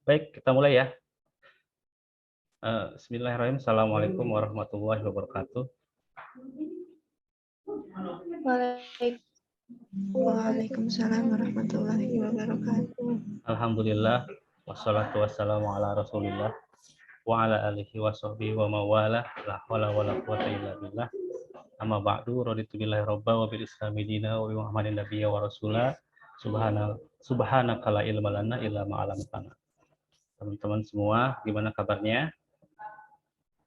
Baik, kita mulai ya. Bismillahirrahmanirrahim. Assalamualaikum warahmatullahi wabarakatuh. Waalaikumsalam warahmatullahi wabarakatuh. Alhamdulillah, wassalatu wassalamu ala rasulillah, wa ala alihi wa sahbihi wa mawala, la hawla wa la quwwata illa billah. Amma ba'du, raditu billahi robba wa bil islami dina wa bi Muhammadin nabiyya wa rasula. Subhanaka la ilma lana illa ma 'allamtana. Teman-teman semua, gimana kabarnya?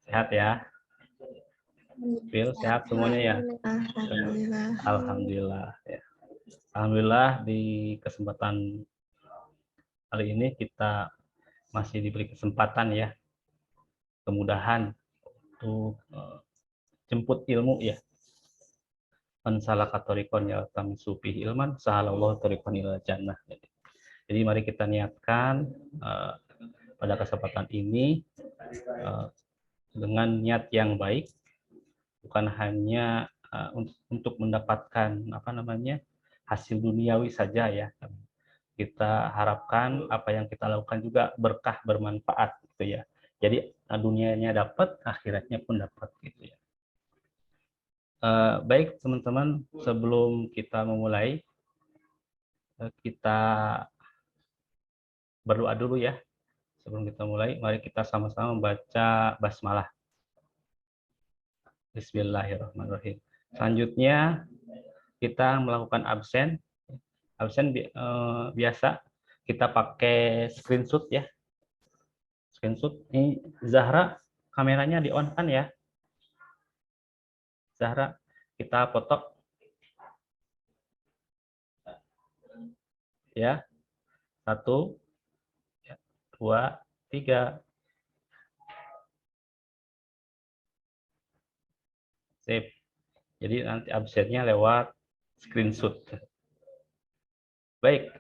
Sehat ya? Bil, sehat semuanya ya? Alhamdulillah. Alhamdulillah ya. Alhamdulillah di kesempatan kali ini kita masih diberi kesempatan ya, kemudahan untuk jemput ilmu ya. Man salaka thoriqan yaltamisu fihi ilman sahalallahu thoriqan ilal jannah. Jadi mari kita niatkan pada kesempatan ini dengan niat yang baik, bukan hanya untuk mendapatkan hasil duniawi saja ya. Kita harapkan apa yang kita lakukan juga berkah, bermanfaat gitu ya. Jadi dunianya dapat, akhiratnya pun dapat gitu ya. Baik teman-teman, sebelum kita memulai, kita berdoa dulu ya. Sebelum kita mulai, mari kita sama-sama membaca basmalah. Bismillahirrahmanirrahim. Selanjutnya kita melakukan absen. Absen biasa kita pakai screenshot ya. Screenshot. Ini Zahra, kameranya di on kan ya? Zahra, kita foto. Ya. 1, 2, 3. Sip. Jadi nanti absennya lewat screenshot. Baik,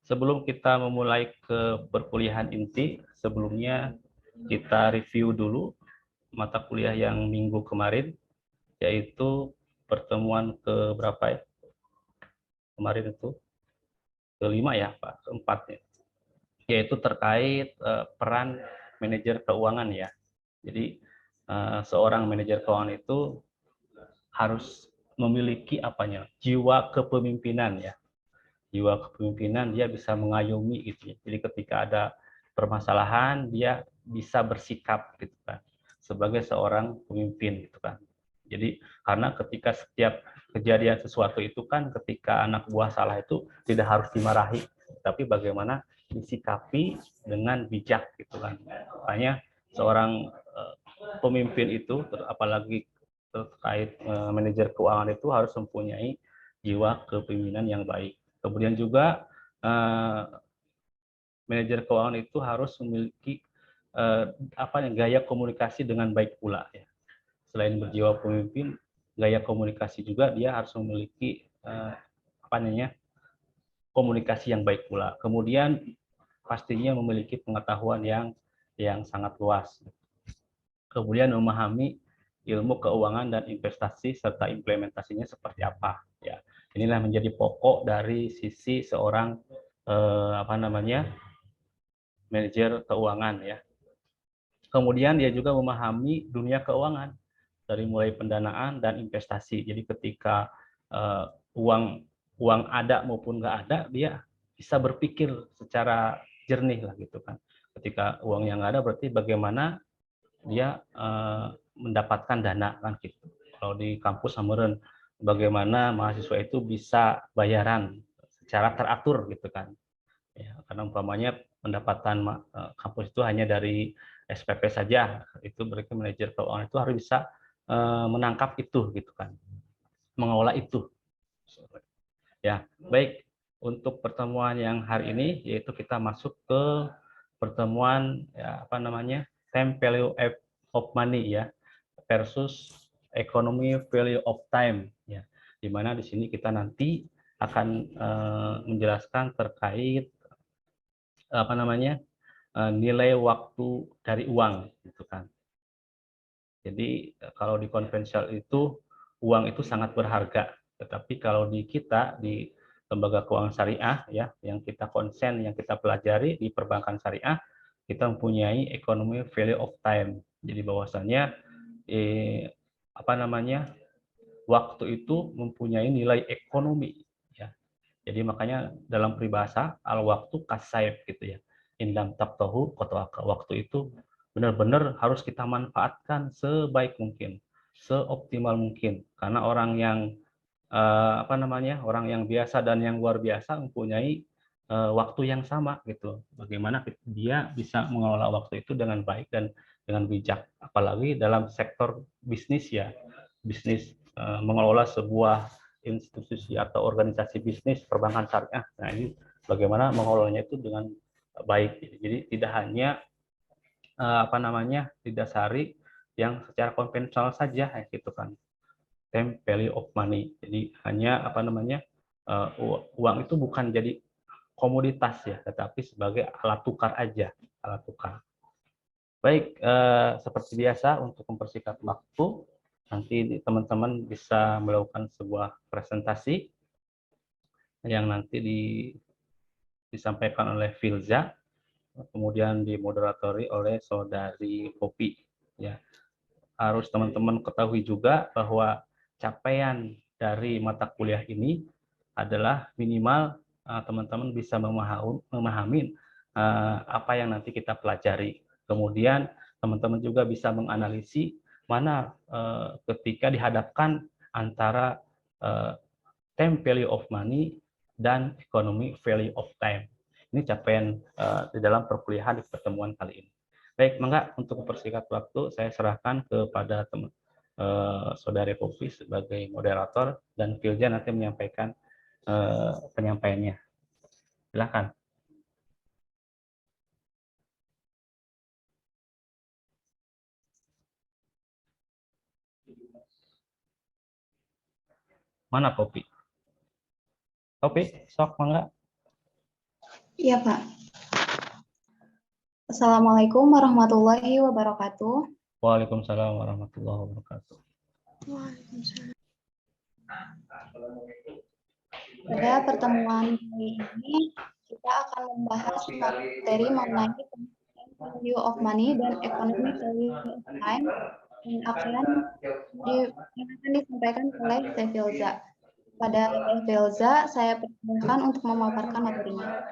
sebelum kita memulai ke perkuliahan inti, sebelumnya kita review dulu mata kuliah yang minggu kemarin, yaitu pertemuan ke berapa ya? Kemarin itu kelima ya, Pak, keempat ya. Yaitu terkait peran manajer keuangan ya. Jadi seorang manajer keuangan itu harus memiliki jiwa kepemimpinan ya. Jiwa kepemimpinan, dia bisa mengayomi gitu ya. Jadi ketika ada permasalahan dia bisa bersikap gitu kan, sebagai seorang pemimpin gitu kan. Jadi karena ketika setiap kejadian sesuatu itu kan, ketika anak buah salah itu tidak harus dimarahi, tapi bagaimana disikapi dengan bijak gitu kan. Makanya seorang pemimpin itu, apalagi terkait manajer keuangan, itu harus mempunyai jiwa kepemimpinan yang baik. Kemudian juga manajer keuangan itu harus memiliki gaya komunikasi dengan baik pula ya. Selain berjiwa pemimpin, gaya komunikasi juga dia harus memiliki komunikasi yang baik pula. Kemudian pastinya memiliki pengetahuan yang sangat luas. Kemudian memahami ilmu keuangan dan investasi serta implementasinya seperti apa ya. Inilah menjadi pokok dari sisi seorang manajer keuangan ya. Kemudian dia juga memahami dunia keuangan dari mulai pendanaan dan investasi. Jadi ketika uang ada maupun nggak ada, dia bisa berpikir secara jernih lah gitu kan. Ketika uang yang nggak ada, berarti bagaimana dia mendapatkan dana kan gitu. Kalau di kampus Sameren, bagaimana mahasiswa itu bisa bayaran secara teratur gitu kan. Ya, karena umpamanya pendapatan kampus itu hanya dari SPP saja, itu mereka manajer keuangan itu harus bisa menangkap itu gitu kan, mengelola itu. Ya, baik. Untuk pertemuan yang hari ini, yaitu kita masuk ke pertemuan time value of money ya versus economy value of time ya. Di mana di sini kita nanti akan menjelaskan terkait nilai waktu dari uang gitu kan. Jadi kalau di konvensional itu uang itu sangat berharga, tetapi kalau di kita di lembaga keuangan syariah ya, yang kita konsen, yang kita pelajari di perbankan syariah, kita mempunyai ekonomi value of time. Jadi bahwasanya waktu itu mempunyai nilai ekonomi ya. Jadi makanya dalam peribahasa al waktu kasaib gitu ya. Indam tabtahu qata'aka. Waktu itu benar-benar harus kita manfaatkan sebaik mungkin, seoptimal mungkin, karena orang yang orang yang biasa dan yang luar biasa mempunyai waktu yang sama gitu. Bagaimana dia bisa mengelola waktu itu dengan baik dan dengan bijak, apalagi dalam sektor bisnis ya, bisnis mengelola sebuah institusi atau organisasi bisnis perbankan syariah. Nah ini bagaimana mengelolanya itu dengan baik. Jadi tidak hanya didasari yang secara konvensional saja gitu kan. Time value of money. Jadi hanya uang itu bukan jadi komoditas ya, tetapi sebagai alat tukar aja, alat tukar. Baik, seperti biasa untuk mempersingkat waktu, nanti teman-teman bisa melakukan sebuah presentasi yang nanti disampaikan oleh Filza, kemudian dimoderatori oleh saudari Popi. Ya, harus teman-teman ketahui juga bahwa capaian dari mata kuliah ini adalah minimal teman-teman bisa memahami apa yang nanti kita pelajari. Kemudian teman-teman juga bisa menganalisis mana ketika dihadapkan antara time value of money dan economy value of time. Ini capaian di dalam perkuliahan di pertemuan kali ini. Baik, mangga untuk mempersingkat waktu saya serahkan kepada saudari Popi sebagai moderator dan Filja nanti menyampaikan penyampaiannya. Silakan. Mana Popi? Popi, sok mangga. Iya, Pak. Assalamualaikum warahmatullahi wabarakatuh. Waalaikumsalam warahmatullahi wabarakatuh. Waalaikumsalam. Pada pertemuan kali ini, kita akan membahas materi mengenai value of money dan economic value of time yang akan disampaikan oleh Teh Filza. Pada Teh Filza, saya persilahkan untuk memaparkan materinya.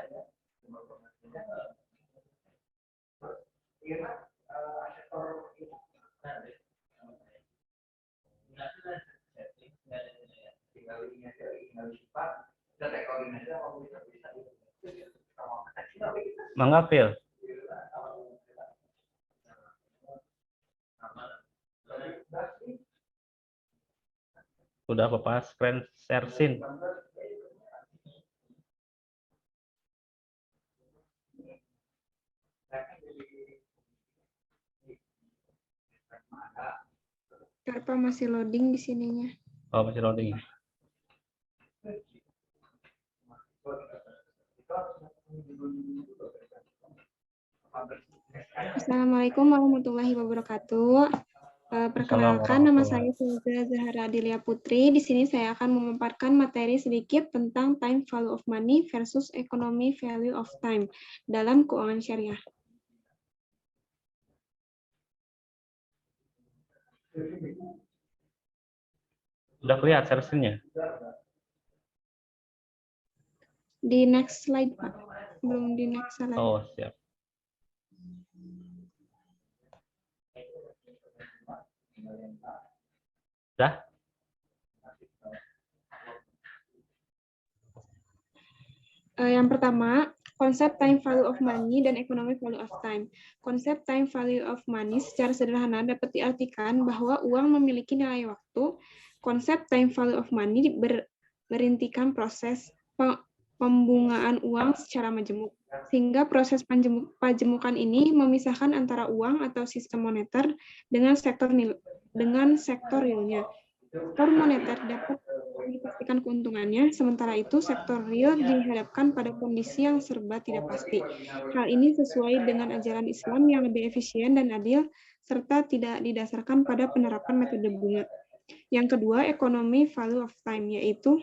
Mangga, Phil. Sudah Bapak screen share-in. Pak masih loading di sininya. Oh, masih loading. Assalamualaikum warahmatullahi wabarakatuh. Perkenalkan, nama saya Filza Zahra Adilia Putri. Di sini saya akan memaparkan materi sedikit tentang time value of money versus economy value of time dalam keuangan syariah. Sudah kelihatan share-nya? Di next slide, Pak. Belum di next slide. Oh, siap. Dah? Yang pertama, konsep time value of money dan economic value of time. Konsep time value of money secara sederhana dapat diartikan bahwa uang memiliki nilai waktu. Konsep time value of money merintikan proses pembungaan uang secara majemuk. Sehingga proses pajemukan ini memisahkan antara uang atau sistem moneter dengan sektor realnya. Sektor moneter dapat dipastikan keuntungannya, sementara itu sektor real dihadapkan pada kondisi yang serba tidak pasti. Hal ini sesuai dengan ajaran Islam yang lebih efisien dan adil, serta tidak didasarkan pada penerapan metode bunga. Yang kedua, economy value of time, yaitu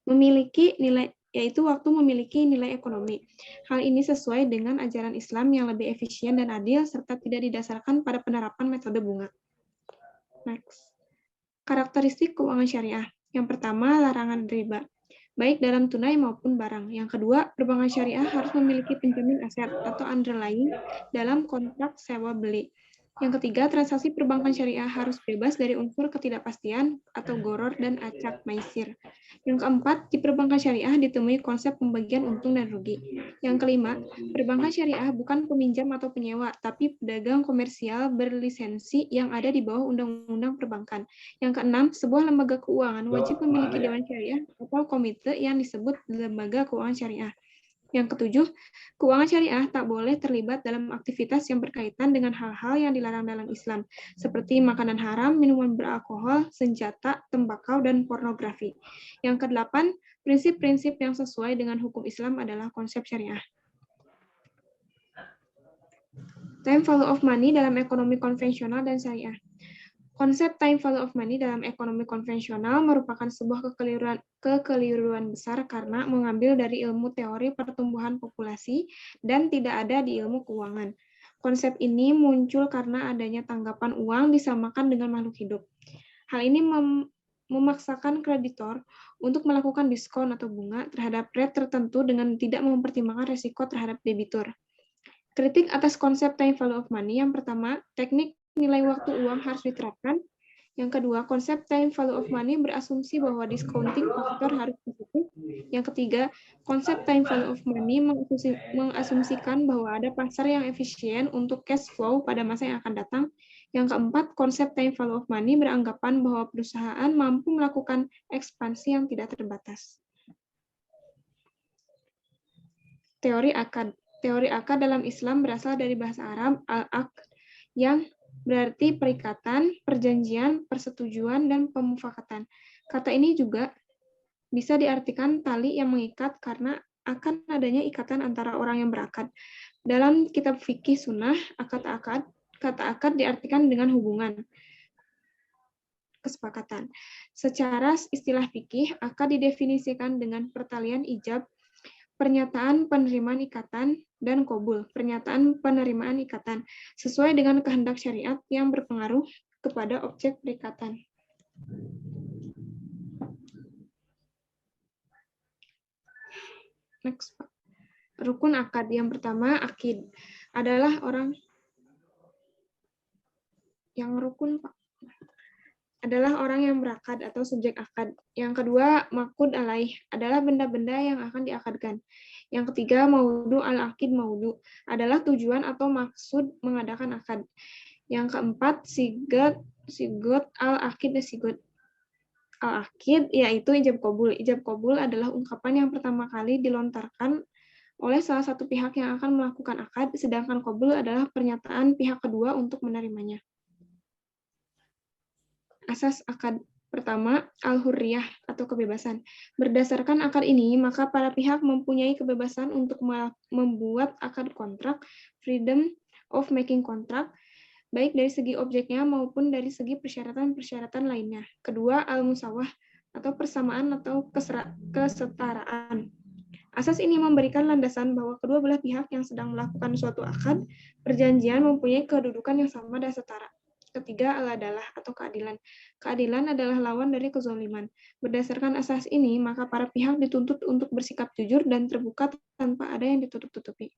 memiliki nilai yaitu waktu memiliki nilai ekonomi. Hal ini sesuai dengan ajaran Islam yang lebih efisien dan adil serta tidak didasarkan pada penerapan metode bunga. Next. Karakteristik keuangan syariah. Yang pertama, larangan riba, baik dalam tunai maupun barang. Yang kedua, perbankan syariah harus memiliki penjamin aset atau underlying dalam kontrak sewa beli. Yang ketiga, transaksi perbankan syariah harus bebas dari unsur ketidakpastian atau goror dan acak maisir. Yang keempat, di perbankan syariah ditemui konsep pembagian untung dan rugi. Yang kelima, perbankan syariah bukan peminjam atau penyewa, tapi pedagang komersial berlisensi yang ada di bawah undang-undang perbankan. Yang keenam, sebuah lembaga keuangan wajib memiliki dewan syariah atau komite yang disebut lembaga keuangan syariah. Yang ketujuh, keuangan syariah tak boleh terlibat dalam aktivitas yang berkaitan dengan hal-hal yang dilarang dalam Islam, seperti makanan haram, minuman beralkohol, senjata, tembakau, dan pornografi. Yang kedelapan, prinsip-prinsip yang sesuai dengan hukum Islam adalah konsep syariah. Time value of money dalam ekonomi konvensional dan syariah. Konsep time value of money dalam ekonomi konvensional merupakan sebuah kekeliruan besar karena mengambil dari ilmu teori pertumbuhan populasi dan tidak ada di ilmu keuangan. Konsep ini muncul karena adanya tanggapan uang disamakan dengan makhluk hidup. Hal ini memaksakan kreditor untuk melakukan diskon atau bunga terhadap rate tertentu dengan tidak mempertimbangkan risiko terhadap debitur. Kritik atas konsep time value of money. Yang pertama, teknik nilai waktu uang harus diterapkan. Yang kedua, konsep time value of money berasumsi bahwa discounting faktor harus positif. Yang ketiga, konsep time value of money mengasumsikan bahwa ada pasar yang efisien untuk cash flow pada masa yang akan datang. Yang keempat, konsep time value of money beranggapan bahwa perusahaan mampu melakukan ekspansi yang tidak terbatas. Teori akad. Teori akad dalam Islam berasal dari bahasa Arab al-aqd yang berarti perikatan, perjanjian, persetujuan, dan pemufakatan. Kata ini juga bisa diartikan tali yang mengikat karena akan adanya ikatan antara orang yang berakad. Dalam kitab fikih sunnah, kata akad diartikan dengan hubungan, kesepakatan. Secara istilah fikih, akad didefinisikan dengan pertalian ijab, pernyataan penerimaan ikatan, dan qabul, pernyataan penerimaan ikatan, sesuai dengan kehendak syariat yang berpengaruh kepada objek perikatan. Next, Pak. Rukun akad. Yang pertama, akid adalah orang yang rukun, Pak. Adalah orang yang berakad atau subjek akad. Yang kedua, makud alaih adalah benda-benda yang akan diakadkan. Yang ketiga, maudu al-akid maudu adalah tujuan atau maksud mengadakan akad. Yang keempat, sigot al-akid sigot al-akid yaitu ijab qabul. Ijab qabul adalah ungkapan yang pertama kali dilontarkan oleh salah satu pihak yang akan melakukan akad, sedangkan qabul adalah pernyataan pihak kedua untuk menerimanya. Asas akad. Pertama, al-hurriyah atau kebebasan. Berdasarkan akad ini, maka para pihak mempunyai kebebasan untuk membuat akad kontrak, freedom of making contract, baik dari segi objeknya maupun dari segi persyaratan-persyaratan lainnya. Kedua, al-musawah atau persamaan atau kesetaraan. Asas ini memberikan landasan bahwa kedua belah pihak yang sedang melakukan suatu akad, perjanjian mempunyai kedudukan yang sama dan setara. Ketiga, al-adalah atau keadilan. Keadilan adalah lawan dari kezaliman. Berdasarkan asas ini, maka para pihak dituntut untuk bersikap jujur dan terbuka tanpa ada yang ditutup-tutupi.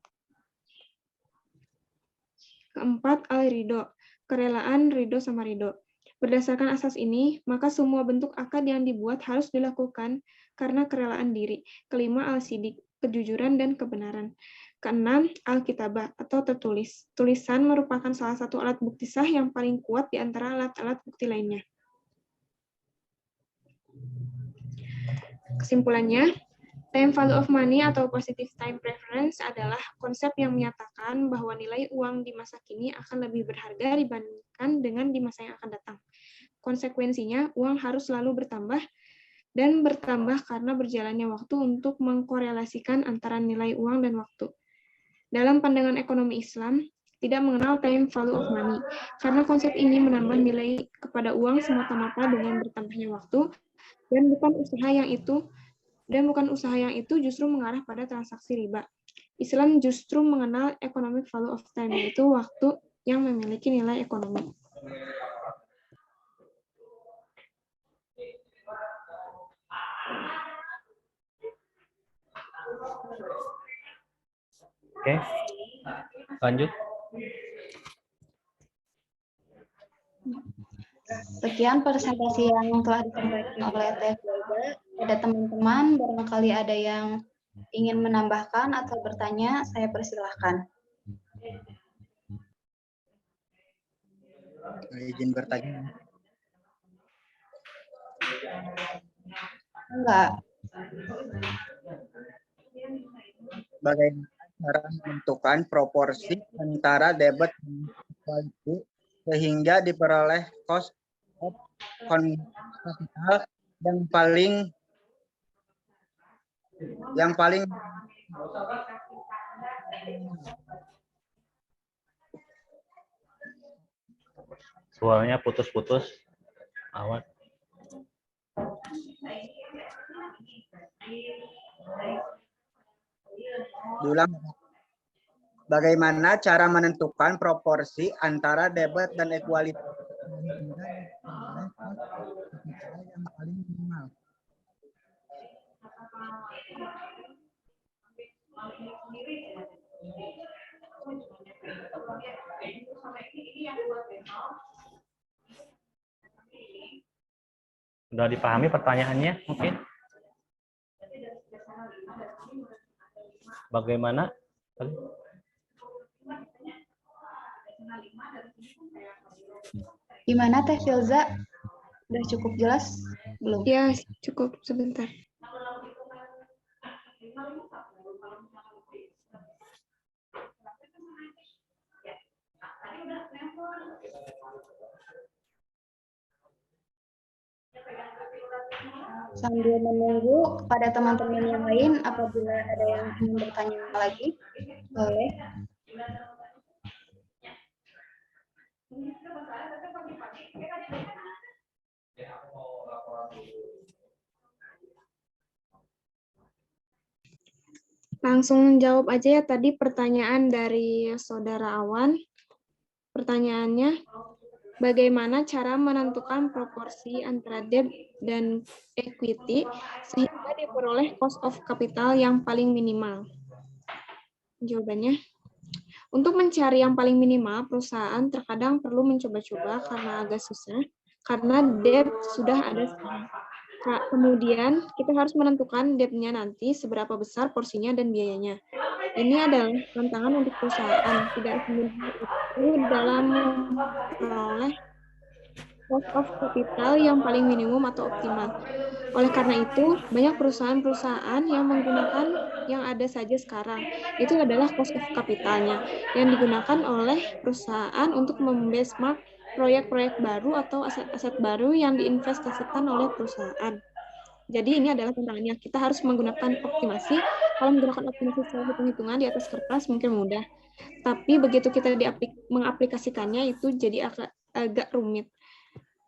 Keempat, al-ridho. Kerelaan ridho sama ridho. Berdasarkan asas ini, maka semua bentuk akad yang dibuat harus dilakukan karena kerelaan diri. Kelima, al-sidik. Kejujuran dan kebenaran. Keenam, al-kitabah atau tertulis. Tulisan merupakan salah satu alat bukti sah yang paling kuat di antara alat-alat bukti lainnya. Kesimpulannya, time value of money atau positive time preference adalah konsep yang menyatakan bahwa nilai uang di masa kini akan lebih berharga dibandingkan dengan di masa yang akan datang. Konsekuensinya, uang harus selalu bertambah dan bertambah karena berjalannya waktu untuk mengkorelasikan antara nilai uang dan waktu. Dalam pandangan ekonomi Islam, tidak mengenal time value of money, karena konsep ini menambah nilai kepada uang semata-mata dengan bertambahnya waktu, dan bukan usaha yang itu dan bukan usaha yang itu justru mengarah pada transaksi riba. Islam justru mengenal economic value of time, yaitu waktu yang memiliki nilai ekonomi. Oke, lanjut. Sekian presentasi yang telah disampaikan oleh Teh Filza. Ada teman-teman, barangkali ada yang ingin menambahkan atau bertanya, saya persilahkan. Izin bertanya. Enggak. Bagaimana cara menentukan proporsi antara debit dan equity sehingga diperoleh cost of capital yang paling Suaranya putus-putus. Awan. diulang. Bagaimana cara menentukan proporsi antara debit dan equity sehingga diperoleh cost of capital yang paling minimal? Sudah dipahami pertanyaannya mungkin? Bagaimana? Gimana Teh Filza? Udah cukup jelas? Belum? Ya, cukup sebentar. Sambil menunggu kepada teman-teman yang lain, apabila ada yang ingin bertanya lagi, boleh. Langsung jawab aja ya tadi pertanyaan dari Saudara Awan. Pertanyaannya, bagaimana cara menentukan proporsi antara debt dan equity sehingga diperoleh cost of capital yang paling minimal? Jawabannya, untuk mencari yang paling minimal, perusahaan terkadang perlu mencoba-coba karena agak susah, karena debt sudah ada. Kemudian, kita harus menentukan debt-nya nanti seberapa besar porsinya dan biayanya. Ini adalah tantangan untuk perusahaan, tidak semudah itu dalam memperoleh cost of capital yang paling minimum atau optimal. Oleh karena itu, banyak perusahaan-perusahaan yang menggunakan yang ada saja sekarang. Itu adalah cost of capital-nya, yang digunakan oleh perusahaan untuk membenchmark proyek-proyek baru atau aset-aset baru yang diinvestasikan oleh perusahaan. Jadi ini adalah tantangannya. Kita harus menggunakan optimasi. Kalau menggunakan optimasi secara hitung-hitungan di atas kertas mungkin mudah. Tapi begitu kita mengaplikasikannya itu jadi agak rumit.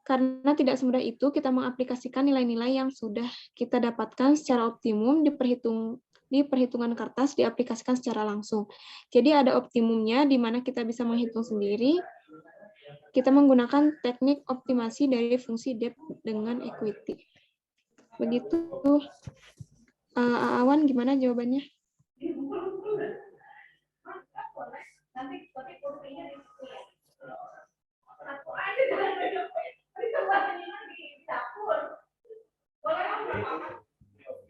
Karena tidak semudah itu kita mengaplikasikan nilai-nilai yang sudah kita dapatkan secara optimum di perhitungan kertas diaplikasikan secara langsung. Jadi ada optimumnya di mana kita bisa menghitung sendiri. Kita menggunakan teknik optimasi dari fungsi debt dengan equity. Begitu. Awan, gimana jawabannya?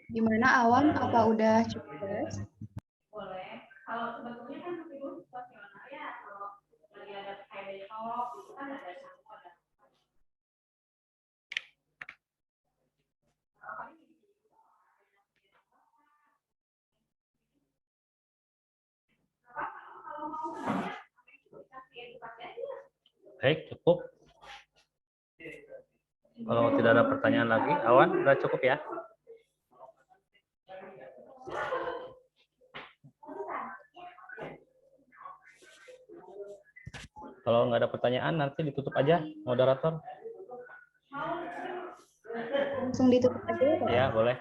Gimana Awan? Apa udah cukup jelas? Boleh. Kalau sebetulnya kan meskipun situasional ya, kalau lagi ada kayak besok itu kan ada satu ada. Baik, cukup. Kalau tidak ada pertanyaan lagi, Awan, sudah cukup ya? Kalau nggak ada pertanyaan, nanti ditutup aja, moderator. Langsung ditutup aja ya Pak? Ya, boleh.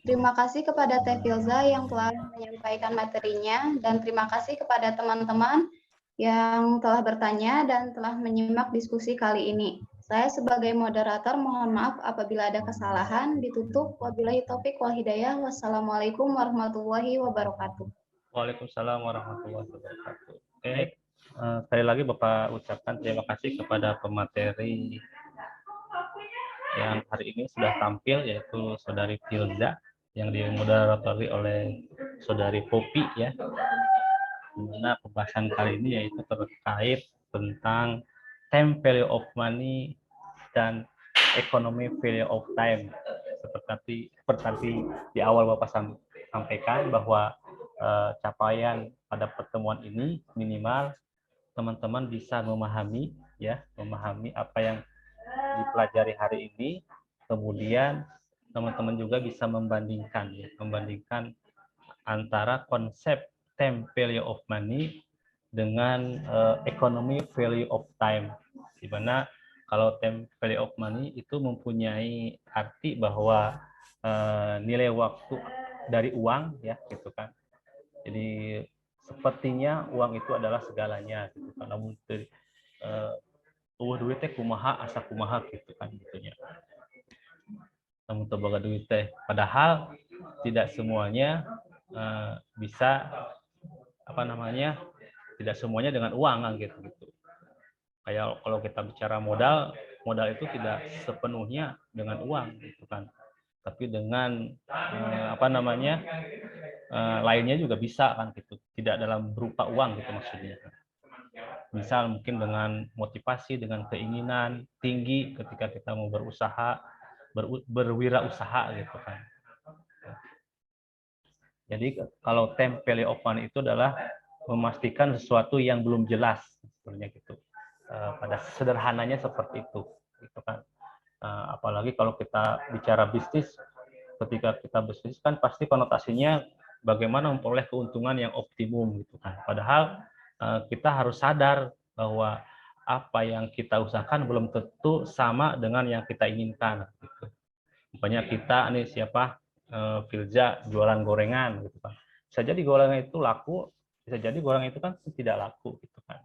Terima kasih kepada Teh Filza yang telah menyampaikan materinya, dan terima kasih kepada teman-teman yang telah bertanya dan telah menyimak diskusi kali ini. Saya sebagai moderator mohon maaf apabila ada kesalahan. Ditutup. Wabillahi taufik wal hidayah. Wassalamualaikum warahmatullahi wabarakatuh. Waalaikumsalam warahmatullahi wabarakatuh. Oke, sekali lagi Bapak ucapkan terima kasih kepada pemateri yang hari ini sudah tampil, yaitu Saudari Filza yang dimoderatori oleh Saudari Popi ya. Dimana pembahasan kali ini yaitu terkait tentang time value of money dan economy value of time. Seperti di awal Bapak sampaikan bahwa capaian pada pertemuan ini minimal teman-teman bisa memahami apa yang dipelajari hari ini, kemudian teman-teman juga bisa membandingkan antara konsep time value of money dengan economy value of time, di mana kalau time value of money itu mempunyai arti bahwa nilai waktu dari uang ya gitu kan. Jadi sepertinya uang itu adalah segalanya gitu kan. Namun duit teh kumaha asa kumaha gitu kan gitunya. Namun boga duit teh padahal tidak semuanya bisa tidak semuanya dengan uang kan gitu. Kayak kalau kita bicara modal itu tidak sepenuhnya dengan uang gitu kan. Tapi dengan lainnya juga bisa kan gitu. Tidak dalam berupa uang gitu maksudnya. Misal mungkin dengan motivasi, dengan keinginan tinggi ketika kita mau berusaha, berwirausaha gitu kan. Jadi kalau time value of money itu adalah memastikan sesuatu yang belum jelas sebenarnya gitu. Pada sederhananya seperti itu gitu kan. Apalagi kalau kita bicara bisnis, ketika kita bisnis kan pasti konotasinya bagaimana memperoleh keuntungan yang optimum gitu kan. Padahal kita harus sadar bahwa apa yang kita usahakan belum tentu sama dengan yang kita inginkan gitu. Makanya kita nih Filza jualan gorengan gitu kan. Bisa jadi gorengan itu laku, bisa jadi gorengan itu kan tidak laku gitu kan.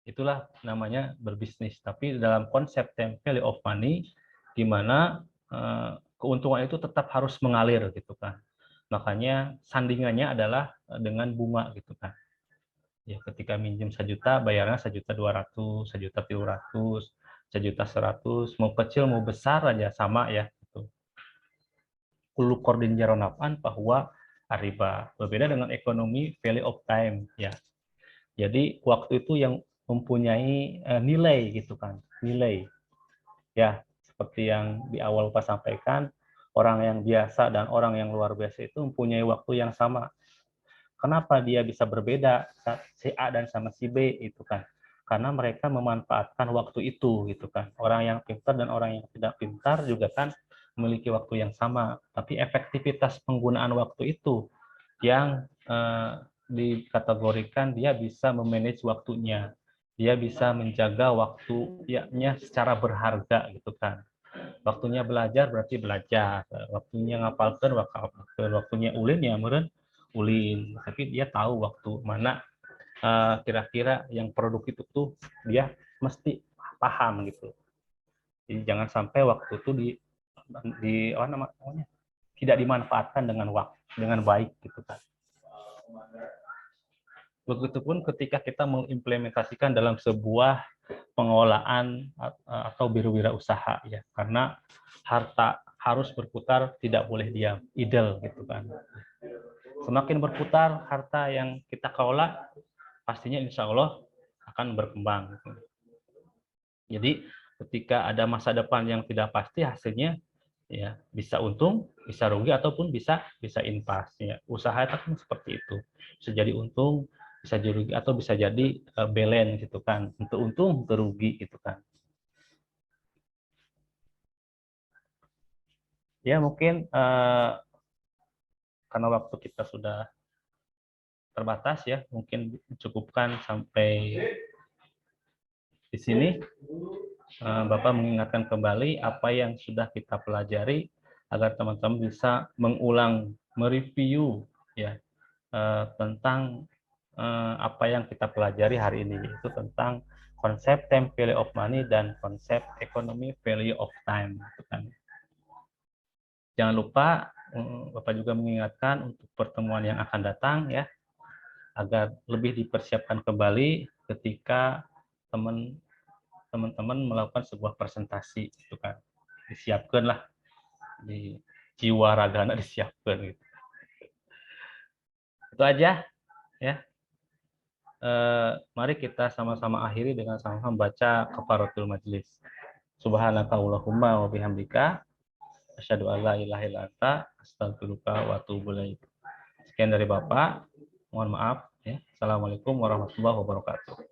Itulah namanya berbisnis. Tapi dalam konsep time value of money, di mana keuntungan itu tetap harus mengalir gitu kan. Makanya sandingannya adalah dengan bunga gitu kan. Ya, ketika minjem 1 juta, bayarnya 1.200.000, 1.300.000, 1.100.000, mau kecil mau besar aja sama ya. Gitu. Kulu kordin jaronapaan bahwa riba. Berbeda dengan ekonomi value of time ya. Jadi waktu itu yang mempunyai nilai gitu kan, nilai. Ya, seperti yang di awal Pak sampaikan, orang yang biasa dan orang yang luar biasa itu mempunyai waktu yang sama. Kenapa dia bisa berbeda si A dan sama si B itu kan? Karena mereka memanfaatkan waktu itu gitu kan. Orang yang pintar dan orang yang tidak pintar juga kan memiliki waktu yang sama, tapi efektivitas penggunaan waktu itu yang dikategorikan dia bisa memanage waktunya. Dia bisa menjaga waktunya secara berharga gitu kan. Waktunya belajar berarti belajar, waktunya ngapalkeun waktunya ulin ya meureun ulin, tapi dia tahu waktu mana kira-kira yang produktif itu dia mesti paham gitu. Jadi jangan sampai waktu itu tidak dimanfaatkan dengan baik gitu kan. Begitupun ketika kita mengimplementasikan dalam sebuah pengelolaan atau berwirausaha ya, karena harta harus berputar, tidak boleh diam, idle gitu kan. Semakin berputar harta yang kita kelola, pastinya insya Allah akan berkembang. Jadi ketika ada masa depan yang tidak pasti, hasilnya ya bisa untung, bisa rugi, ataupun bisa impas. Ya. Usaha itu kan seperti itu. Bisa jadi untung, bisa jadi rugi, atau bisa jadi balance gitu kan. Untuk untung, untuk rugi gitu kan. Ya mungkin karena waktu kita sudah terbatas ya, mungkin cukupkan sampai di sini. Bapak mengingatkan kembali apa yang sudah kita pelajari agar teman-teman bisa mengulang, mereview ya tentang apa yang kita pelajari hari ini, yaitu tentang konsep time value of money dan konsep ekonomi value of time. Jangan lupa Bapak juga mengingatkan untuk pertemuan yang akan datang ya, agar lebih dipersiapkan kembali ketika teman-teman melakukan sebuah presentasi, itu kan disiapkan lah, di jiwa ragana disiapkan gitu. Itu aja ya. Mari kita sama-sama akhiri dengan sama-sama baca kafaratul majlis. Subhanaka Allahumma wa bihamdika asyhadu an la ilaha illa anta astaghfiruka wa atubu ilaik. Sekian dari Bapak. Mohon maaf ya. Assalamualaikum warahmatullahi wabarakatuh.